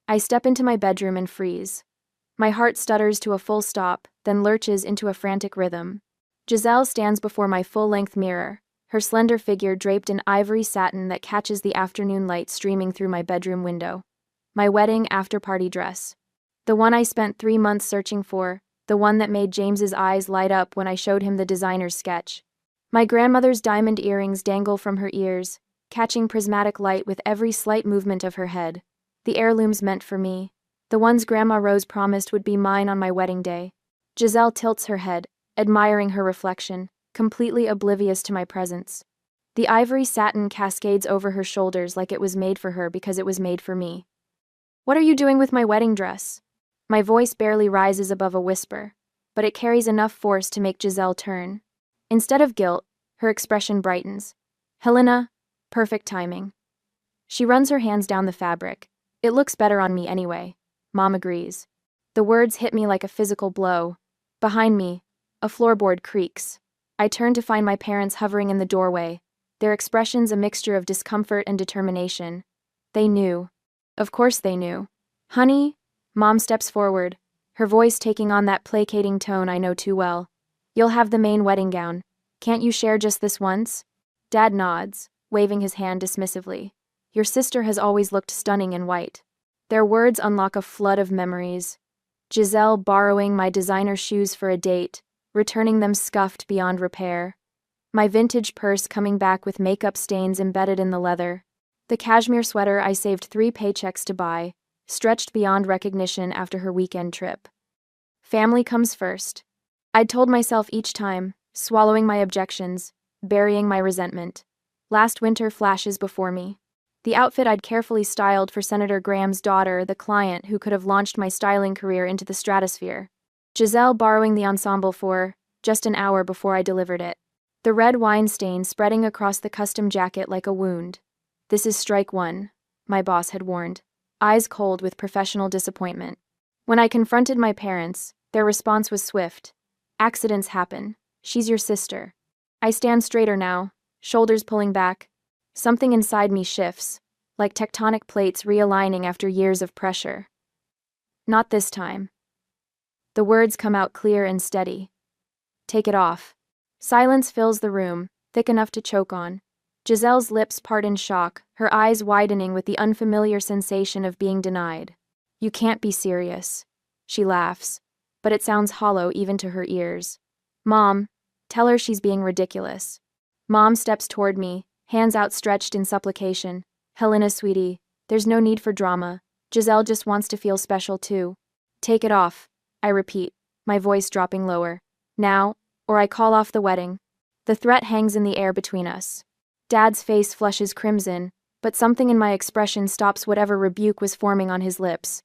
I step into my bedroom and freeze. My heart stutters to a full stop, then lurches into a frantic rhythm. Giselle stands before my full-length mirror, her slender figure draped in ivory satin that catches the afternoon light streaming through my bedroom window. My wedding after-party dress. The one I spent 3 months searching for, the one that made James's eyes light up when I showed him the designer's sketch. My grandmother's diamond earrings dangle from her ears, catching prismatic light with every slight movement of her head. The heirlooms meant for me, the ones Grandma Rose promised would be mine on my wedding day. Giselle tilts her head, admiring her reflection, completely oblivious to my presence. The ivory satin cascades over her shoulders like it was made for her because it was made for me. "What are you doing with my wedding dress?" My voice barely rises above a whisper, but it carries enough force to make Giselle turn. Instead of guilt, her expression brightens. "Helena, perfect timing." She runs her hands down the fabric. "It looks better on me anyway." Mom agrees. The words hit me like a physical blow. Behind me, a floorboard creaks. I turn to find my parents hovering in the doorway, their expressions a mixture of discomfort and determination. They knew. Of course they knew. "Honey," Mom steps forward, her voice taking on that placating tone I know too well. "You'll have the main wedding gown. Can't you share just this once?" Dad nods, waving his hand dismissively. "Your sister has always looked stunning in white." Their words unlock a flood of memories. Giselle borrowing my designer shoes for a date, returning them scuffed beyond repair. My vintage purse coming back with makeup stains embedded in the leather. The cashmere sweater I saved 3 paychecks to buy, stretched beyond recognition after her weekend trip. Family comes first. I'd told myself each time, swallowing my objections, burying my resentment. Last winter flashes before me. The outfit I'd carefully styled for Senator Graham's daughter, the client who could have launched my styling career into the stratosphere. Giselle borrowing the ensemble for just an hour before I delivered it. The red wine stain spreading across the custom jacket like a wound. "This is strike one," my boss had warned, eyes cold with professional disappointment. When I confronted my parents, their response was swift. "Accidents happen. She's your sister." I stand straighter now, shoulders pulling back. Something inside me shifts, like tectonic plates realigning after years of pressure. "Not this time." The words come out clear and steady. "Take it off." Silence fills the room, thick enough to choke on. Giselle's lips part in shock, her eyes widening with the unfamiliar sensation of being denied. "You can't be serious." She laughs, but it sounds hollow even to her ears. "Mom, tell her she's being ridiculous." Mom steps toward me, hands outstretched in supplication. "Helena, sweetie, there's no need for drama. Giselle just wants to feel special too." "Take it off," I repeat, my voice dropping lower. "Now, or I call off the wedding." The threat hangs in the air between us. Dad's face flushes crimson, but something in my expression stops whatever rebuke was forming on his lips.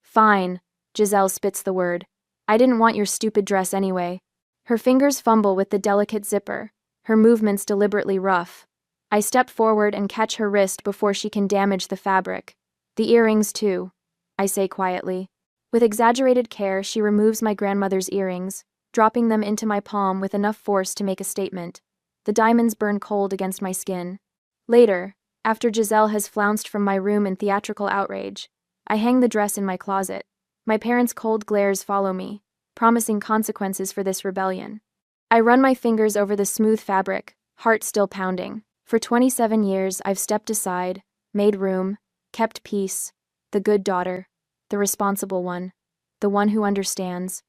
"Fine," Giselle spits the word. "I didn't want your stupid dress anyway." Her fingers fumble with the delicate zipper, her movements deliberately rough. I step forward and catch her wrist before she can damage the fabric. "The earrings, too," I say quietly. With exaggerated care, she removes my grandmother's earrings, dropping them into my palm with enough force to make a statement. The diamonds burn cold against my skin. Later, after Giselle has flounced from my room in theatrical outrage, I hang the dress in my closet. My parents' cold glares follow me, promising consequences for this rebellion. I run my fingers over the smooth fabric, heart still pounding. For 27 years, I've stepped aside, made room, kept peace, the good daughter, the responsible one, the one who understands.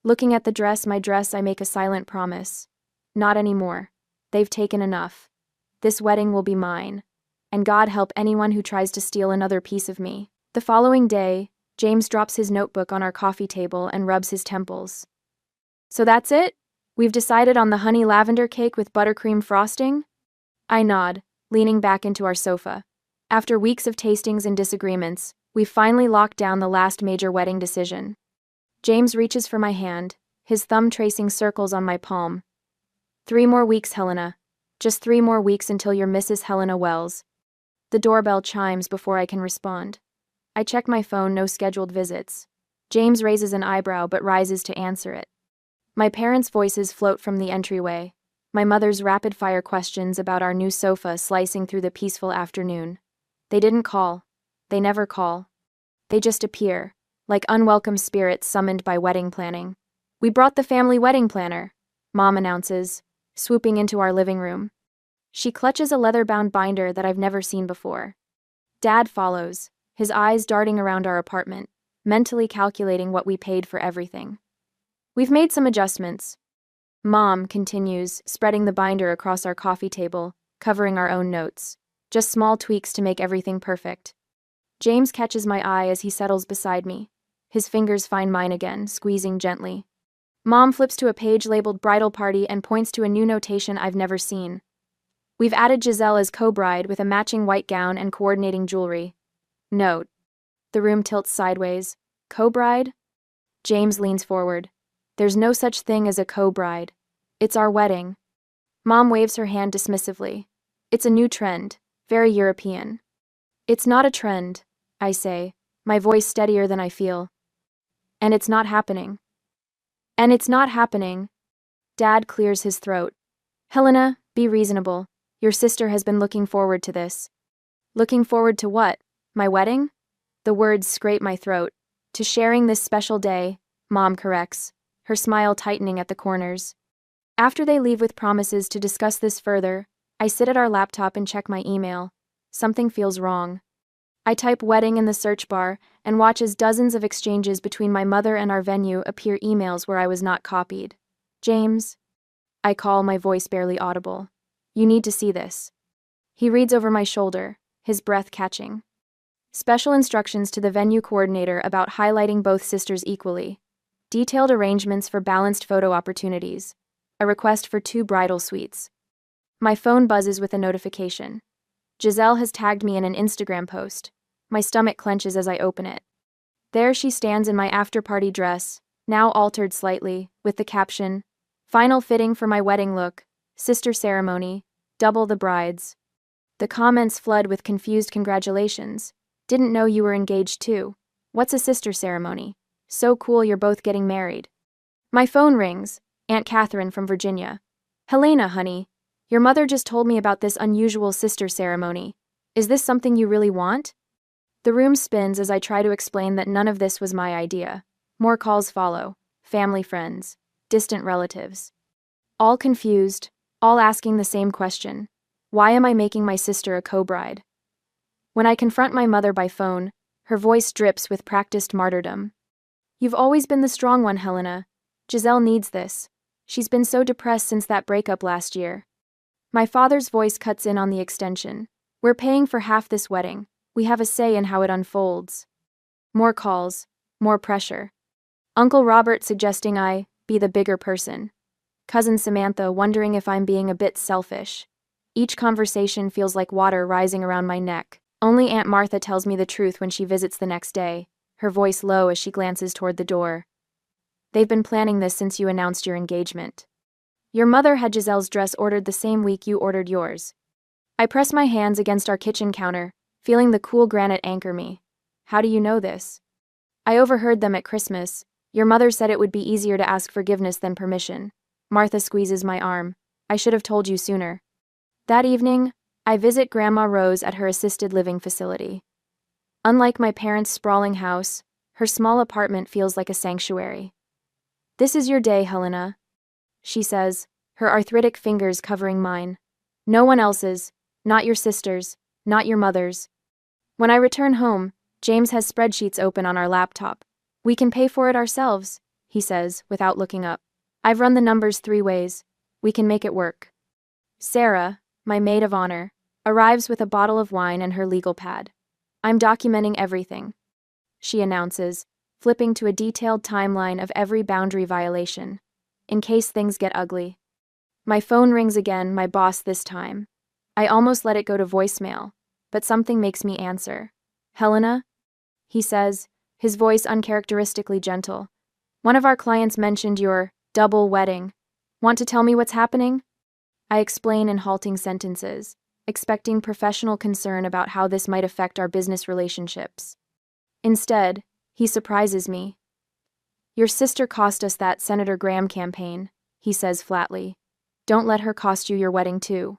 Looking at my dress, I make a silent promise. Not anymore. They've taken enough. This wedding will be mine, and God help anyone who tries to steal another piece of me. The following day, James drops his notebook on our coffee table and rubs his temples. "So that's it? We've decided on the honey lavender cake with buttercream frosting?" I nod, leaning back into our sofa. After weeks of tastings and disagreements, we've finally locked down the last major wedding decision. James reaches for my hand, his thumb tracing circles on my palm. 3 more weeks, Helena. Just 3 more weeks until you're Mrs. Helena Wells." The doorbell chimes before I can respond. I check my phone, no scheduled visits. James raises an eyebrow but rises to answer it. My parents' voices float from the entryway, my mother's rapid-fire questions about our new sofa slicing through the peaceful afternoon. They didn't call. They never call. They just appear, like unwelcome spirits summoned by wedding planning. "We brought the family wedding planner," Mom announces, swooping into our living room. She clutches a leather-bound binder that I've never seen before. Dad follows, his eyes darting around our apartment, mentally calculating what we paid for everything. "We've made some adjustments," Mom continues, spreading the binder across our coffee table, covering our own notes. "Just small tweaks to make everything perfect." James catches my eye as he settles beside me. His fingers find mine again, squeezing gently. Mom flips to a page labeled Bridal Party and points to a new notation I've never seen. "We've added Giselle as co-bride with a matching white gown and coordinating jewelry." Note. The room tilts sideways. "Co-bride?" James leans forward. "There's no such thing as a co-bride. It's our wedding." Mom waves her hand dismissively. "It's a new trend, very European." "It's not a trend," I say, my voice steadier than I feel. "And it's not happening." "And it's not happening." Dad clears his throat. "Helena, be reasonable. Your sister has been looking forward to this." "Looking forward to what? My wedding?" The words scrape my throat. "To sharing this special day," Mom corrects, her smile tightening at the corners. After they leave with promises to discuss this further, I sit at our laptop and check my email. Something feels wrong. I type "wedding" in the search bar and watch as dozens of exchanges between my mother and our venue appear emails where I was not copied. "James?" I call, my voice barely audible. "You need to see this." He reads over my shoulder, his breath catching. "Special instructions to the venue coordinator about highlighting both sisters equally. Detailed arrangements for balanced photo opportunities. A request for 2 bridal suites." My phone buzzes with a notification. Giselle has tagged me in an Instagram post. My stomach clenches as I open it. There she stands in my after-party dress, now altered slightly, with the caption, "Final fitting for my wedding look, sister ceremony, double the brides." The comments flood with confused congratulations. "Didn't know you were engaged too. What's a sister ceremony? So cool you're both getting married." My phone rings, Aunt Catherine from Virginia. "Helena, honey, your mother just told me about this unusual sister ceremony. Is this something you really want?" The room spins as I try to explain that none of this was my idea. More calls follow, family friends, distant relatives. All confused, all asking the same question. Why am I making my sister a co-bride? When I confront my mother by phone, her voice drips with practiced martyrdom. "You've always been the strong one, Helena. Giselle needs this. She's been so depressed since that breakup last year." My father's voice cuts in on the extension. "We're paying for half this wedding. We have a say in how it unfolds." More calls, more pressure. Uncle Robert suggesting I be the bigger person. Cousin Samantha wondering if I'm being a bit selfish. Each conversation feels like water rising around my neck. Only Aunt Martha tells me the truth when she visits the next day, her voice low as she glances toward the door. "They've been planning this since you announced your engagement. Your mother had Giselle's dress ordered the same week you ordered yours." I press my hands against our kitchen counter, feeling the cool granite anchor me. "How do you know this?" "I overheard them at Christmas. Your mother said it would be easier to ask forgiveness than permission." Martha squeezes my arm. "I should have told you sooner." That evening, I visit Grandma Rose at her assisted living facility. Unlike my parents' sprawling house, her small apartment feels like a sanctuary. "This is your day, Helena," she says, her arthritic fingers covering mine. "No one else's, not your sister's, not your mother's." When I return home, James has spreadsheets open on our laptop. "We can pay for it ourselves," he says, without looking up. "I've run the numbers 3 ways. We can make it work." Sarah, my maid of honor, arrives with a bottle of wine and her legal pad. "I'm documenting everything," she announces, flipping to a detailed timeline of every boundary violation, in case things get ugly. My phone rings again, my boss this time. I almost let it go to voicemail, but something makes me answer. "Helena?" he says, his voice uncharacteristically gentle. "One of our clients mentioned your double wedding. Want to tell me what's happening?" I explain in halting sentences, expecting professional concern about how this might affect our business relationships. Instead, he surprises me. "Your sister cost us that Senator Graham campaign," he says flatly. "Don't let her cost you your wedding too."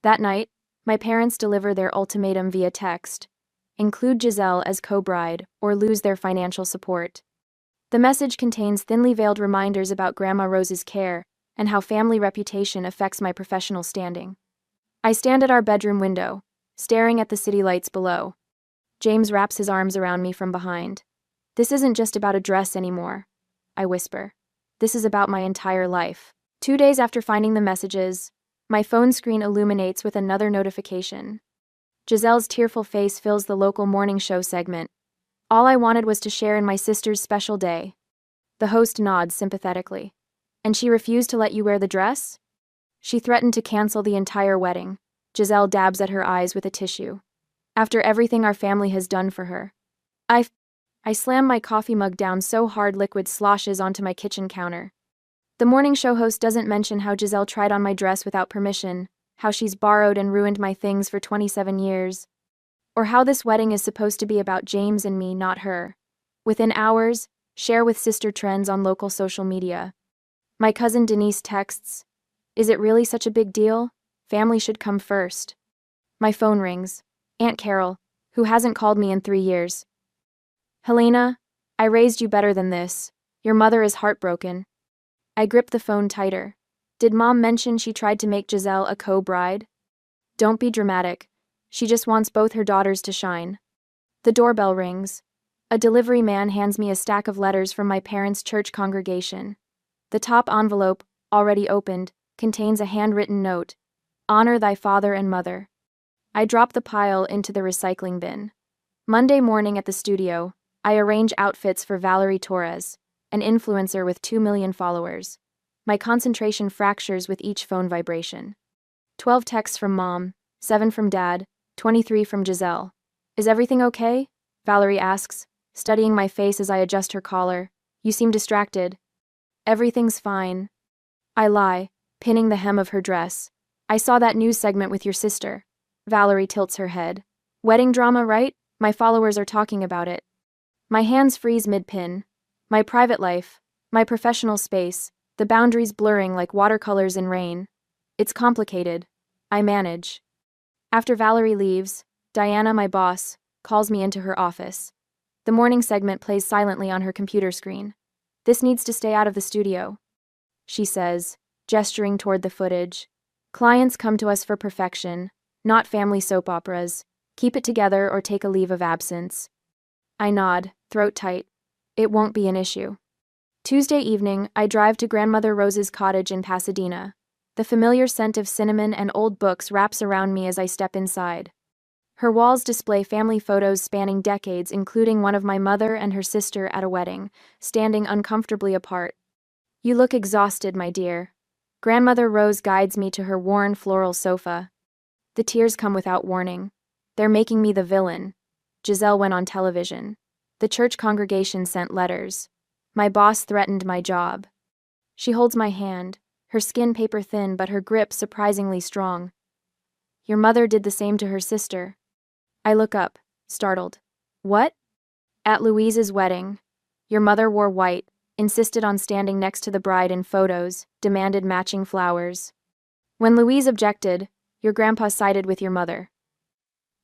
That night, my parents deliver their ultimatum via text. Include Giselle as co-bride, or lose their financial support. The message contains thinly veiled reminders about Grandma Rose's care and how family reputation affects my professional standing. I stand at our bedroom window, staring at the city lights below. James wraps his arms around me from behind. This isn't just about a dress anymore, I whisper. This is about my entire life. 2 days after finding the messages, my phone screen illuminates with another notification. Giselle's tearful face fills the local morning show segment. All I wanted was to share in my sister's special day. The host nods sympathetically. And she refused to let you wear the dress? She threatened to cancel the entire wedding. Giselle dabs at her eyes with a tissue. After everything our family has done for her. I slam my coffee mug down so hard liquid sloshes onto my kitchen counter. The morning show host doesn't mention how Giselle tried on my dress without permission, how she's borrowed and ruined my things for 27 years, or how this wedding is supposed to be about James and me, not her. Within hours, share with sister trends on local social media. My cousin Denise texts, "Is it really such a big deal? Family should come first." My phone rings. Aunt Carol, who hasn't called me in 3 years. "Helena, I raised you better than this. Your mother is heartbroken." I grip the phone tighter. Did Mom mention she tried to make Giselle a co-bride? Don't be dramatic. She just wants both her daughters to shine. The doorbell rings. A delivery man hands me a stack of letters from my parents' church congregation. The top envelope, already opened, contains a handwritten note. "Honor thy father and mother." I drop the pile into the recycling bin. Monday morning at the studio, I arrange outfits for Valerie Torres, an influencer with 2 million followers. My concentration fractures with each phone vibration. 12 texts from Mom, 7 from Dad, 23 from Giselle. "Is everything okay?" Valerie asks, studying my face as I adjust her collar. "You seem distracted." "Everything's fine." I lie, pinning the hem of her dress. "I saw that news segment with your sister." Valerie tilts her head. "Wedding drama, right? My followers are talking about it." My hands freeze mid-pin. My private life, my professional space, the boundaries blurring like watercolors in rain. It's complicated. I manage. After Valerie leaves, Diana, my boss, calls me into her office. The morning segment plays silently on her computer screen. "This needs to stay out of the studio," she says, gesturing toward the footage. "Clients come to us for perfection, not family soap operas. Keep it together or take a leave of absence." I nod, throat tight. It won't be an issue. Tuesday evening, I drive to Grandmother Rose's cottage in Pasadena. The familiar scent of cinnamon and old books wraps around me as I step inside. Her walls display family photos spanning decades, including one of my mother and her sister at a wedding, standing uncomfortably apart. "You look exhausted, my dear." Grandmother Rose guides me to her worn floral sofa. The tears come without warning. "They're making me the villain." Giselle went on television. The church congregation sent letters. My boss threatened my job. She holds my hand, her skin paper thin but her grip surprisingly strong. "Your mother did the same to her sister." I look up, startled. "What?" "At Louise's wedding. Your mother wore white, insisted on standing next to the bride in photos, demanded matching flowers. When Louise objected, your grandpa sided with your mother."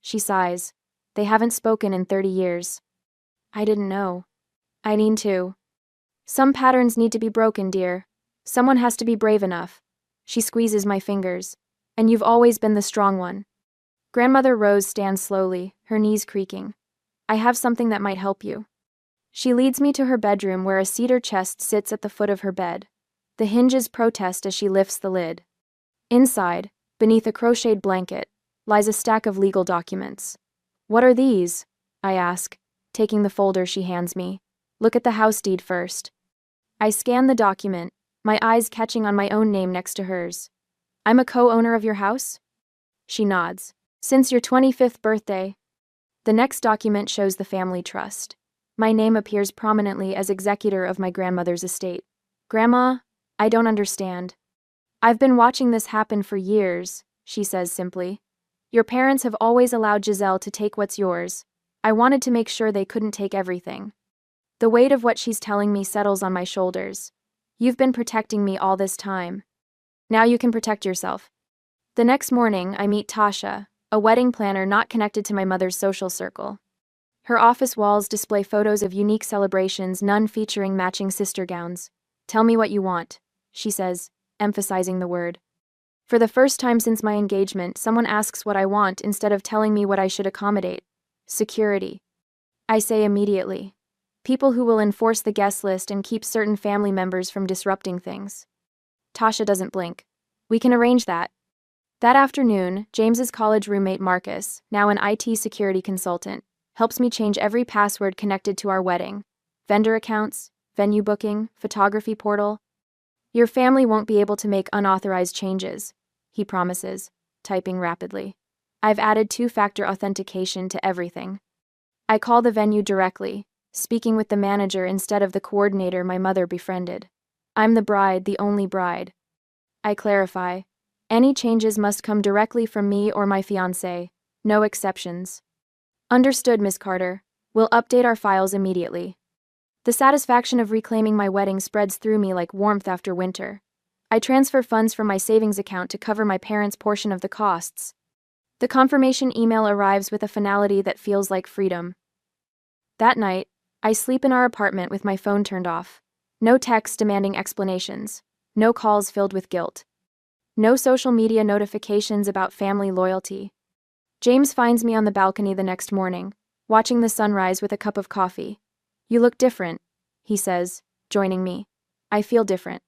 She sighs. "They haven't spoken in 30 years. I didn't know. I need to. Some patterns need to be broken, dear. Someone has to be brave enough." She squeezes my fingers. "And you've always been the strong one." Grandmother Rose stands slowly, her knees creaking. "I have something that might help you." She leads me to her bedroom where a cedar chest sits at the foot of her bed. The hinges protest as she lifts the lid. Inside, beneath a crocheted blanket, lies a stack of legal documents. "What are these?" I ask, taking the folder she hands me. "Look at the house deed first." I scan the document, my eyes catching on my own name next to hers. "I'm a co-owner of your house?" She nods. "Since your 25th birthday." The next document shows the family trust. My name appears prominently as executor of my grandmother's estate. "Grandma, I don't understand." "I've been watching this happen for years," she says simply. "Your parents have always allowed Giselle to take what's yours. I wanted to make sure they couldn't take everything." The weight of what she's telling me settles on my shoulders. "You've been protecting me all this time. Now you can protect yourself." The next morning, I meet Tasha, a wedding planner not connected to my mother's social circle. Her office walls display photos of unique celebrations, none featuring matching sister gowns. "Tell me what you want," she says, emphasizing the word. For the first time since my engagement, someone asks what I want instead of telling me what I should accommodate. Security. I say immediately. People who will enforce the guest list and keep certain family members from disrupting things. Tasha doesn't blink. "We can arrange that." That afternoon, James's college roommate Marcus, now an IT security consultant, helps me change every password connected to our wedding. Vendor accounts, venue booking, photography portal. "Your family won't be able to make unauthorized changes," he promises, typing rapidly. "I've added two-factor authentication to everything." I call the venue directly, speaking with the manager instead of the coordinator my mother befriended. "I'm the bride, the only bride." I clarify. "Any changes must come directly from me or my fiancé. No exceptions." "Understood, Miss Carter. We'll update our files immediately." The satisfaction of reclaiming my wedding spreads through me like warmth after winter. I transfer funds from my savings account to cover my parents' portion of the costs. The confirmation email arrives with a finality that feels like freedom. That night, I sleep in our apartment with my phone turned off. No texts demanding explanations. No calls filled with guilt. No social media notifications about family loyalty. James finds me on the balcony the next morning, watching the sunrise with a cup of coffee. "You look different," he says, joining me. I feel different.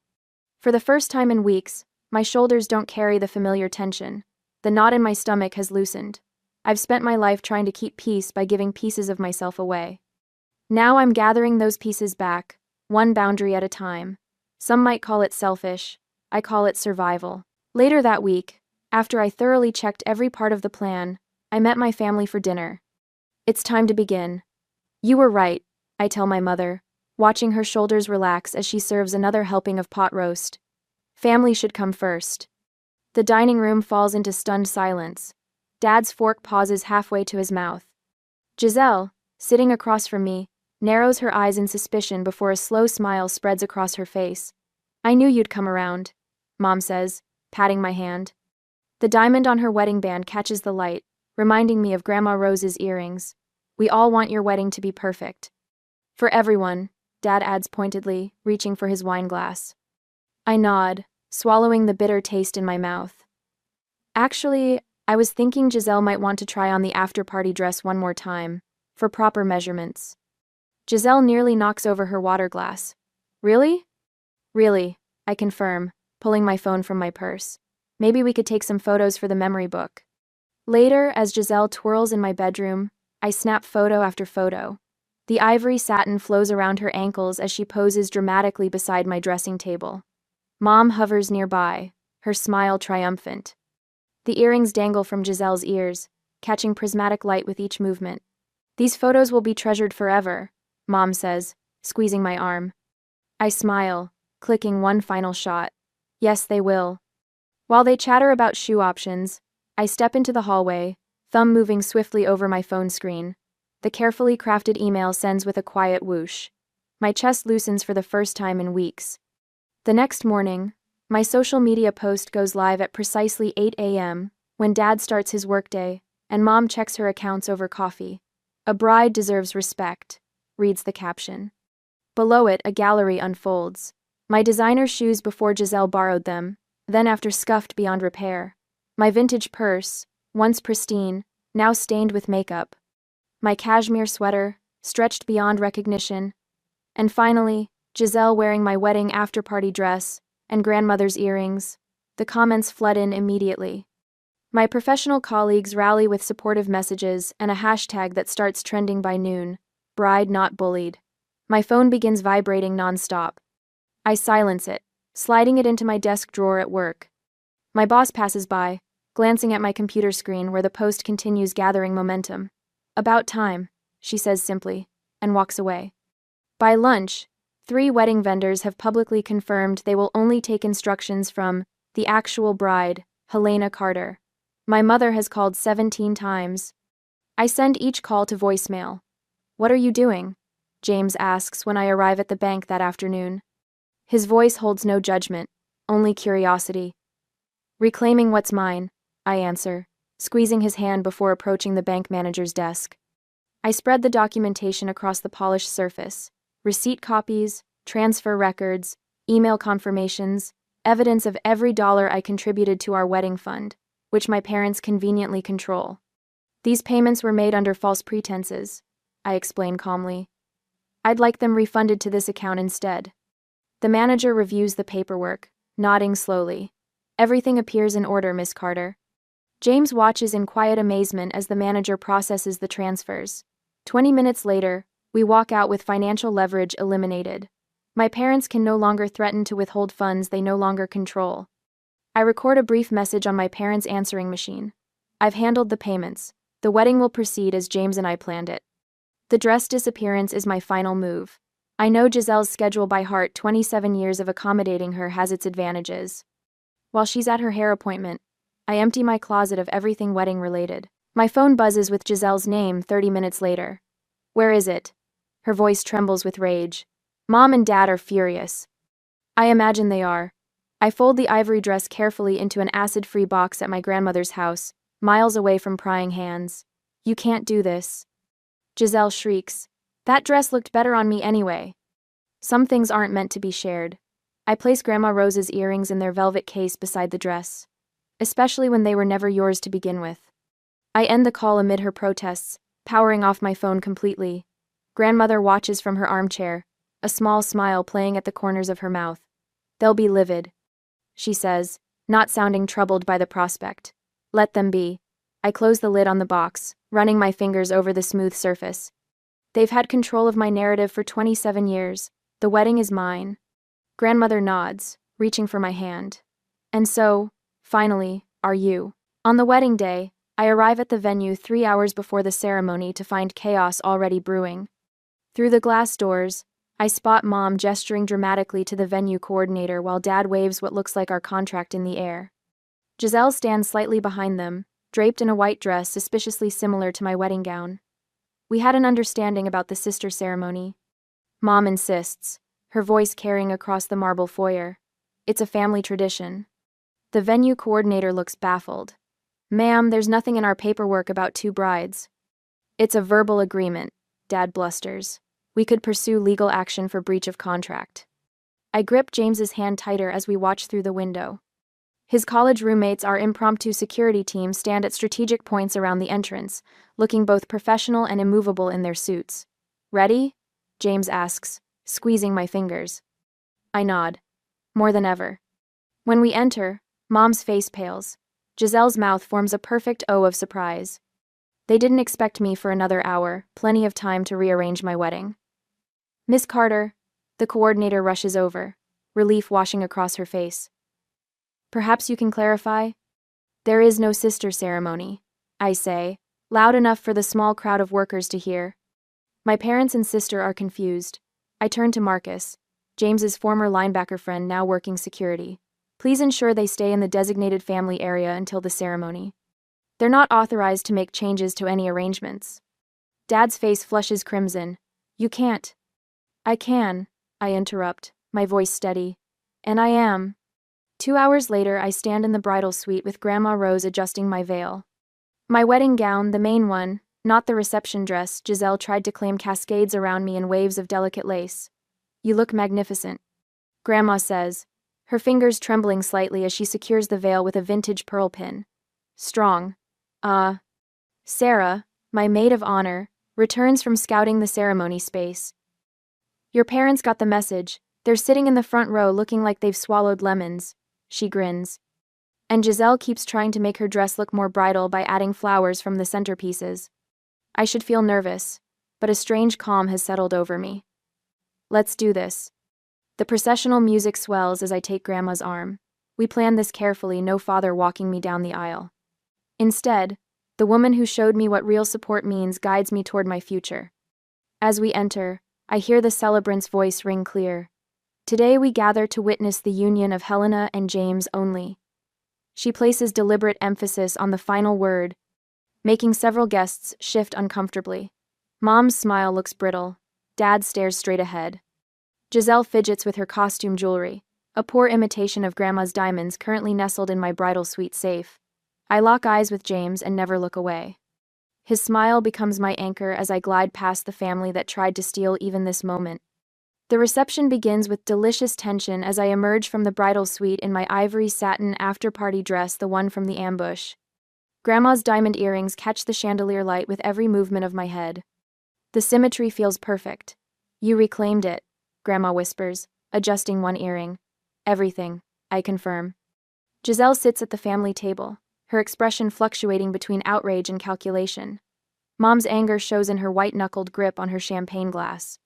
For the first time in weeks, my shoulders don't carry the familiar tension. The knot in my stomach has loosened. I've spent my life trying to keep peace by giving pieces of myself away. Now I'm gathering those pieces back, one boundary at a time. Some might call it selfish. I call it survival. Later that week, after I thoroughly checked every part of the plan, I met my family for dinner. "It's time to begin." "You were right," I tell my mother, watching her shoulders relax as she serves another helping of pot roast. "Family should come first." The dining room falls into stunned silence. Dad's fork pauses halfway to his mouth. Giselle, sitting across from me, narrows her eyes in suspicion before a slow smile spreads across her face. "I knew you'd come around," Mom says, patting my hand. The diamond on her wedding band catches the light, reminding me of Grandma Rose's earrings. "We all want your wedding to be perfect." "For everyone," Dad adds pointedly, reaching for his wine glass. I nod, swallowing the bitter taste in my mouth. "Actually, I was thinking Giselle might want to try on the after-party dress one more time, for proper measurements." Giselle nearly knocks over her water glass. "Really?" "Really," I confirm, pulling my phone from my purse. "Maybe we could take some photos for the memory book." Later, as Giselle twirls in my bedroom, I snap photo after photo. The ivory satin flows around her ankles as she poses dramatically beside my dressing table. Mom hovers nearby, her smile triumphant. The earrings dangle from Giselle's ears, catching prismatic light with each movement. "These photos will be treasured forever," Mom says, squeezing my arm. I smile, clicking one final shot. Yes, they will. While they chatter about shoe options, I step into the hallway, thumb moving swiftly over my phone screen. The carefully crafted email sends with a quiet whoosh. My chest loosens for the first time in weeks. The next morning, my social media post goes live at precisely 8 a.m., when Dad starts his workday, and Mom checks her accounts over coffee. "A bride deserves respect," reads the caption. Below it, a gallery unfolds. My designer shoes before Giselle borrowed them, then after scuffed beyond repair. My vintage purse, once pristine, now stained with makeup. My cashmere sweater, stretched beyond recognition. And finally, Giselle wearing my wedding after-party dress, and grandmother's earrings. The comments flood in immediately. My professional colleagues rally with supportive messages and a hashtag that starts trending by noon: "Bride not bullied." My phone begins vibrating non-stop. I silence it, sliding it into my desk drawer at work. My boss passes by, glancing at my computer screen where the post continues gathering momentum. "About time," she says simply, and walks away. By lunch, 3 wedding vendors have publicly confirmed they will only take instructions from the actual bride, Helena Carter. My mother has called 17 times. I send each call to voicemail. "What are you doing?" James asks when I arrive at the bank that afternoon. His voice holds no judgment, only curiosity. "Reclaiming what's mine," I answer, squeezing his hand before approaching the bank manager's desk. I spread the documentation across the polished surface: receipt copies, transfer records, email confirmations, evidence of every dollar I contributed to our wedding fund, which my parents conveniently control. These payments were made under false pretenses, I explained calmly. I'd like them refunded to this account instead. The manager reviews the paperwork, nodding slowly. Everything appears in order, Miss Carter. James watches in quiet amazement as the manager processes the transfers. 20 minutes later, we walk out with financial leverage eliminated. My parents can no longer threaten to withhold funds they no longer control. I record a brief message on my parents' answering machine. I've handled the payments. The wedding will proceed as James and I planned it. The dress disappearance is my final move. I know Giselle's schedule by heart. 27 years of accommodating her has its advantages. While she's at her hair appointment, I empty my closet of everything wedding related. My phone buzzes with Giselle's name 30 minutes later. Where is it? Her voice trembles with rage. Mom and Dad are furious. I imagine they are. I fold the ivory dress carefully into an acid-free box at my grandmother's house, miles away from prying hands. You can't do this. Giselle shrieks. That dress looked better on me anyway. Some things aren't meant to be shared. I place Grandma Rose's earrings in their velvet case beside the dress, especially when they were never yours to begin with. I end the call amid her protests, powering off my phone completely. Grandmother watches from her armchair, a small smile playing at the corners of her mouth. They'll be livid, she says, not sounding troubled by the prospect. Let them be. I close the lid on the box, running my fingers over the smooth surface. They've had control of my narrative for 27 years. The wedding is mine. Grandmother nods, reaching for my hand. And so, finally, are you. On the wedding day, I arrive at the venue 3 hours before the ceremony to find chaos already brewing. Through the glass doors, I spot Mom gesturing dramatically to the venue coordinator while Dad waves what looks like our contract in the air. Giselle stands slightly behind them, draped in a white dress suspiciously similar to my wedding gown. We had an understanding about the sister ceremony. Mom insists, her voice carrying across the marble foyer. It's a family tradition. The venue coordinator looks baffled. Ma'am, there's nothing in our paperwork about 2 brides. It's a verbal agreement, Dad blusters. We could pursue legal action for breach of contract. I grip James's hand tighter as we watch through the window. His college roommates, our impromptu security team, stand at strategic points around the entrance, looking both professional and immovable in their suits. Ready? James asks, squeezing my fingers. I nod. More than ever. When we enter, Mom's face pales. Giselle's mouth forms a perfect O of surprise. They didn't expect me for another hour, plenty of time to rearrange my wedding. Miss Carter, the coordinator rushes over, relief washing across her face. Perhaps you can clarify? There is no sister ceremony, I say, loud enough for the small crowd of workers to hear. My parents and sister are confused. I turn to Marcus, James's former linebacker friend now working security. Please ensure they stay in the designated family area until the ceremony. They're not authorized to make changes to any arrangements. Dad's face flushes crimson. You can't. I can, I interrupt, my voice steady. And I am. 2 hours later, I stand in the bridal suite with Grandma Rose adjusting my veil. My wedding gown, the main one, not the reception dress Giselle tried to claim, cascades around me in waves of delicate lace. You look magnificent, Grandma says, her fingers trembling slightly as she secures the veil with a vintage pearl pin. Strong. Sarah, my maid of honor, returns from scouting the ceremony space. Your parents got the message. They're sitting in the front row looking like they've swallowed lemons, she grins. And Giselle keeps trying to make her dress look more bridal by adding flowers from the centerpieces. I should feel nervous, but a strange calm has settled over me. Let's do this. The processional music swells as I take Grandma's arm. We plan this carefully, no father walking me down the aisle. Instead, the woman who showed me what real support means guides me toward my future. As we enter, I hear the celebrant's voice ring clear. Today we gather to witness the union of Helena and James only. She places deliberate emphasis on the final word, making several guests shift uncomfortably. Mom's smile looks brittle. Dad stares straight ahead. Giselle fidgets with her costume jewelry, a poor imitation of Grandma's diamonds currently nestled in my bridal suite safe. I lock eyes with James and never look away. His smile becomes my anchor as I glide past the family that tried to steal even this moment. The reception begins with delicious tension as I emerge from the bridal suite in my ivory satin after-party dress, the one from the ambush. Grandma's diamond earrings catch the chandelier light with every movement of my head. The symmetry feels perfect. You reclaimed it, Grandma whispers, adjusting one earring. Everything, I confirm. Giselle sits at the family table, her expression fluctuating between outrage and calculation. Mom's anger shows in her white-knuckled grip on her champagne glass.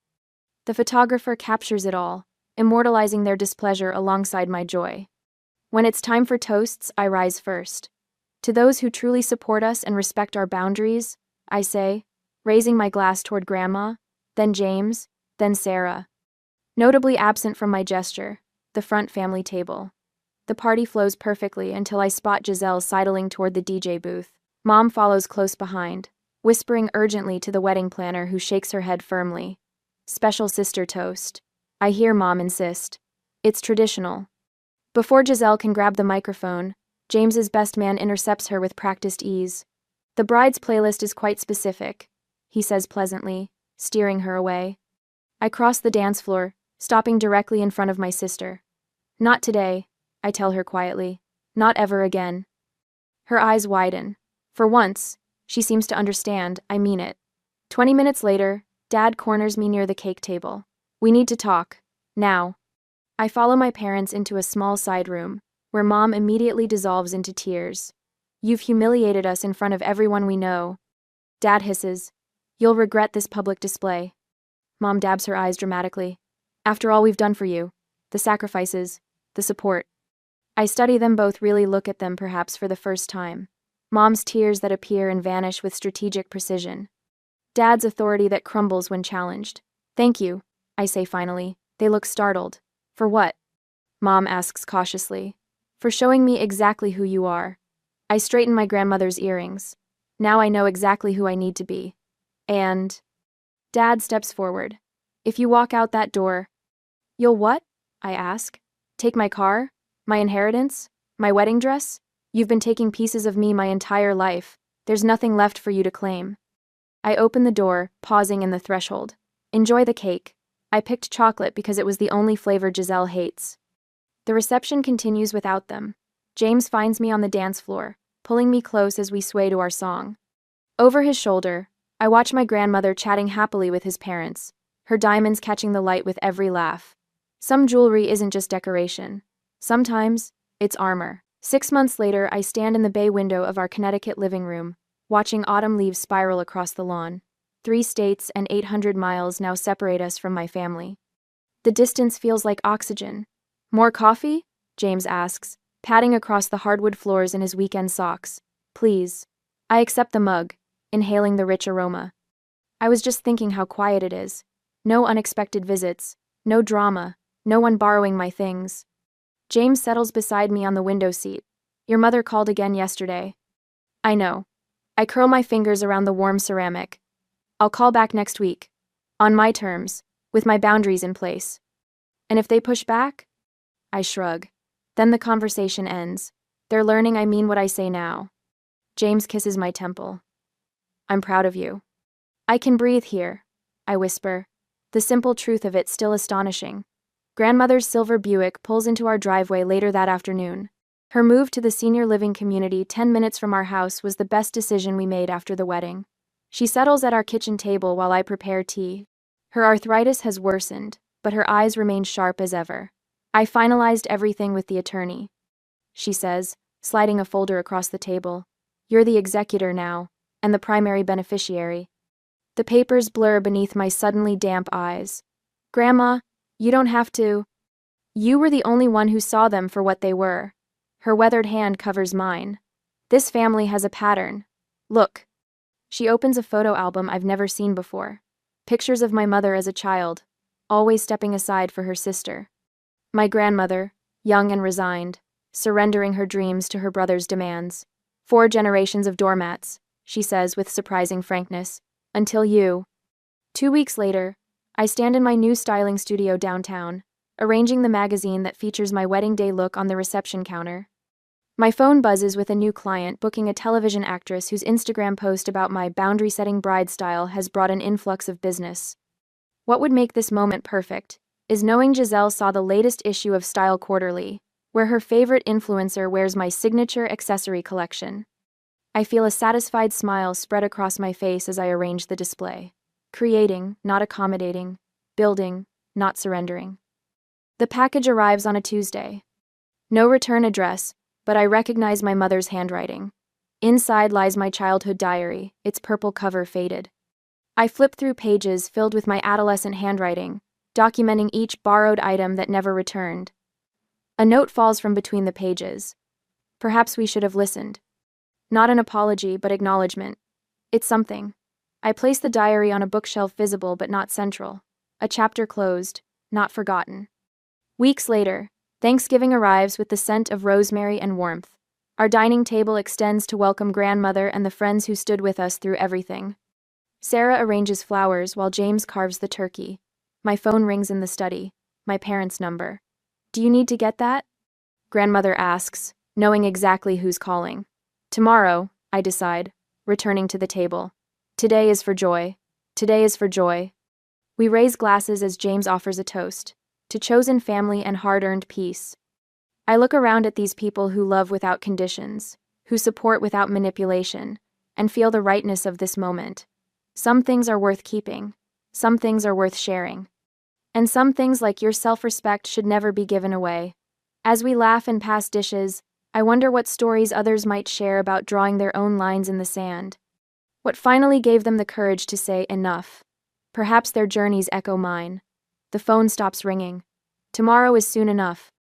The photographer captures it all, immortalizing their displeasure alongside my joy. When it's time for toasts, I rise first. To those who truly support us and respect our boundaries, I say, raising my glass toward Grandma, then James, then Sarah. Notably absent from my gesture, the front family table. The party flows perfectly until I spot Giselle sidling toward the DJ booth. Mom follows close behind, whispering urgently to the wedding planner who shakes her head firmly. Special sister toast. I hear Mom insist. It's traditional. Before Giselle can grab the microphone, James's best man intercepts her with practiced ease. The bride's playlist is quite specific, he says pleasantly, steering her away. I cross the dance floor, stopping directly in front of my sister. Not today, I tell her quietly. Not ever again. Her eyes widen. For once, she seems to understand, I mean it. 20 minutes later, Dad corners me near the cake table. We need to talk. Now. I follow my parents into a small side room, where Mom immediately dissolves into tears. You've humiliated us in front of everyone we know. Dad hisses. You'll regret this public display. Mom dabs her eyes dramatically. After all we've done for you, the sacrifices, the support. I study them both, really look at them perhaps for the first time. Mom's tears that appear and vanish with strategic precision. Dad's authority that crumbles when challenged. Thank you, I say finally. They look startled. For what? Mom asks cautiously. For showing me exactly who you are. I straighten my grandmother's earrings. Now I know exactly who I need to be. And... Dad steps forward. If you walk out that door... You'll what? I ask. Take my car? My inheritance? My wedding dress? You've been taking pieces of me my entire life. There's nothing left for you to claim. I open the door, pausing in the threshold. Enjoy the cake. I picked chocolate because it was the only flavor Giselle hates. The reception continues without them. James finds me on the dance floor, pulling me close as we sway to our song. Over his shoulder, I watch my grandmother chatting happily with his parents, her diamonds catching the light with every laugh. Some jewelry isn't just decoration. Sometimes, it's armor. 6 months later, I stand in the bay window of our Connecticut living room, watching autumn leaves spiral across the lawn. 3 states and 800 miles now separate us from my family. The distance feels like oxygen. More coffee? James asks, patting across the hardwood floors in his weekend socks. Please. I accept the mug, inhaling the rich aroma. I was just thinking how quiet it is. No unexpected visits, no drama, no one borrowing my things. James settles beside me on the window seat. Your mother called again yesterday. I know. I curl my fingers around the warm ceramic. I'll call back next week. On my terms, with my boundaries in place. And if they push back? I shrug. Then the conversation ends. They're learning I mean what I say now. James kisses my temple. I'm proud of you. I can breathe here, I whisper, the simple truth of it still astonishing. Grandmother's silver Buick pulls into our driveway later that afternoon. Her move to the senior living community 10 minutes from our house was the best decision we made after the wedding. She settles at our kitchen table while I prepare tea. Her arthritis has worsened, but her eyes remain sharp as ever. I finalized everything with the attorney, she says, sliding a folder across the table. You're the executor now, and the primary beneficiary. The papers blur beneath my suddenly damp eyes. Grandma, you don't have to. You were the only one who saw them for what they were. Her weathered hand covers mine. This family has a pattern. Look. She opens a photo album I've never seen before. Pictures of my mother as a child, always stepping aside for her sister. My grandmother, young and resigned, surrendering her dreams to her brother's demands. 4 generations of doormats, she says with surprising frankness. Until you. 2 weeks later, I stand in my new styling studio downtown, arranging the magazine that features my wedding day look on the reception counter. My phone buzzes with a new client booking a television actress whose Instagram post about my boundary-setting bride style has brought an influx of business. What would make this moment perfect is knowing Giselle saw the latest issue of Style Quarterly, where her favorite influencer wears my signature accessory collection. I feel a satisfied smile spread across my face as I arrange the display. Creating, not accommodating. Building, not surrendering. The package arrives on a Tuesday. No return address, but I recognize my mother's handwriting. Inside lies my childhood diary, its purple cover faded. I flip through pages filled with my adolescent handwriting, documenting each borrowed item that never returned. A note falls from between the pages. Perhaps we should have listened. Not an apology, but acknowledgement. It's something. I place the diary on a bookshelf visible but not central. A chapter closed, not forgotten. Weeks later, Thanksgiving arrives with the scent of rosemary and warmth. Our dining table extends to welcome grandmother and the friends who stood with us through everything. Sarah arranges flowers while James carves the turkey. My phone rings in the study. My parents' number. "Do you need to get that?" Grandmother asks, knowing exactly who's calling. "Tomorrow," I decide, returning to the table. Today is for joy. Today is for joy. We raise glasses as James offers a toast. To chosen family and hard-earned peace. I look around at these people who love without conditions, who support without manipulation, and feel the rightness of this moment. Some things are worth keeping. Some things are worth sharing. And some things like your self-respect should never be given away. As we laugh and pass dishes, I wonder what stories others might share about drawing their own lines in the sand. What finally gave them the courage to say enough? Perhaps their journeys echo mine. The phone stops ringing. Tomorrow is soon enough.